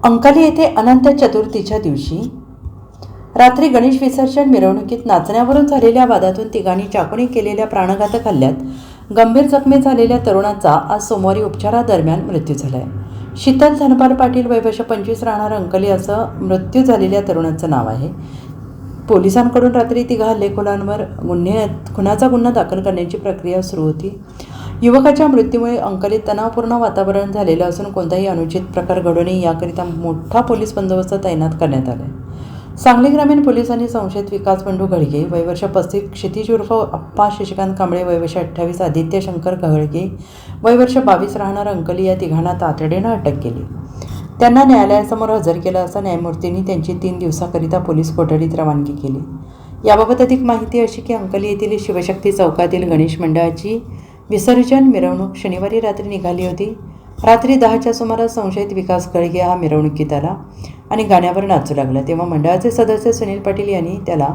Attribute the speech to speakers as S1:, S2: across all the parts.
S1: अंकली येथे अनंत चतुर्थीच्या दिवशी रात्री गणेश विसर्जन मिरवणुकीत नाचण्यावरून झालेल्या वादातून तिघांनी चाकूने केलेल्या प्राणघातक हल्ल्यात गंभीर जखमी झालेल्या तरुणाचा आज सोमवारी उपचारादरम्यान मृत्यू झाला आहे। शीतल धनपाल पाटील वय वर्ष 25 राहणार अंकली असं मृत्यू झालेल्या तरुणाचं नाव आहे। पोलिसांकडून रात्री तिघा हल्लेखोरांवर खुनाचा गुन्हा दाखल करण्याची प्रक्रिया सुरू होती। युवकाच्या मृत्यूमुळे अंकलीत तणावपूर्ण वातावरण झालेलं असून कोणताही अनुचित प्रकार घडू नये याकरिता मोठा पोलीस बंदोबस्त तैनात करण्यात आला आहे। सांगली ग्रामीण पोलिसांनी संशयित विकास बंडू घडगे वय वर्ष 35 क्षितिज उर्फ अप्पा शशिकांत कांबळे वय वर्ष 28 आदित्य शंकर घडगे वय वर्ष 22 राहणार अंकली या तिघांना तातडीनं अटक केली। त्यांना न्यायालयासमोर हजर केलं असता न्यायमूर्तींनी त्यांची 3 दिवसाकरिता पोलीस कोठडीत रवानगी केली। याबाबत अधिक माहिती अशी की अंकली येथील शिवशक्ती चौकातील गणेश मंडळाची विसर्जन मिरवणूक शनिवारी रात्री निघाली होती। रात्री 10च्या सुमारास संशयित विकास घडगे हा मिरवणुकीत आला आणि गाण्यावर नाचू लागला। तेव्हा मंडळाचे सदस्य सुनील पाटील यांनी त्याला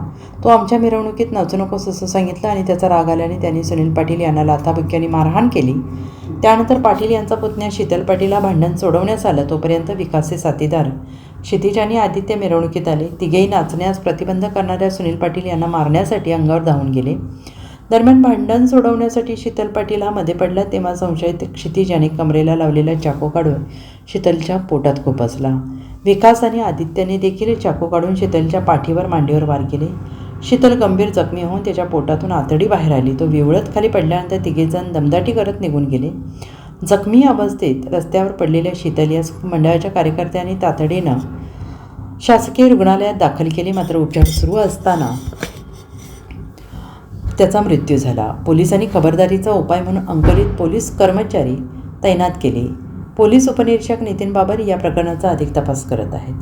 S1: तो आमच्या मिरवणुकीत नाचू नकोस असं सांगितलं आणि त्याचा राग आल्याने त्यांनी सुनील पाटील यांना लाथाबुक्क्यांनी मारहाण केली। त्यानंतर पाटील यांचा पुतण्या शीतल पाटील हा भांडण सोडवण्यास आलं। तोपर्यंत विकासचे साथीदार क्षितिज आणि आदित्य मिरवणुकीत आले। तिघेही नाचण्यास प्रतिबंध करणाऱ्या सुनील पाटील यांना मारण्यासाठी अंगावर धावून गेले। दरम्यान भांडण सोडवण्यासाठी शीतल पाटील हा मध्ये पडला तेव्हा संशयित क्षितिज याने कमरेला लावलेला चाकू काढून शीतलच्या पोटात खुपसला। विकास आणि आदित्यने देखील चाकू काढून शीतलच्या पाठीवर मांडीवर वार केले। शीतल गंभीर जखमी होऊन त्याच्या पोटातून आतडी बाहेर आली। तो विवळत खाली पडल्यानंतर तिघेजण दमदाटी करत निघून गेले। जखमी अवस्थेत रस्त्यावर पडलेल्या शीतल यास मंडळाच्या कार्यकर्त्यांनी तातडीनं शासकीय रुग्णालयात दाखल केले, मात्र उपचार सुरू असताना त्याचा मृत्यू झाला। पोलिसांनी खबरदारीचा उपाय म्हणून अंकलीत पोलीस कर्मचारी तैनात केले। पोलीस उपनिरीक्षक नितीन बाबर या प्रकरणाचा अधिक तपास करत आहेत।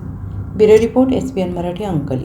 S1: Bureau report SBN Marathi Ankali.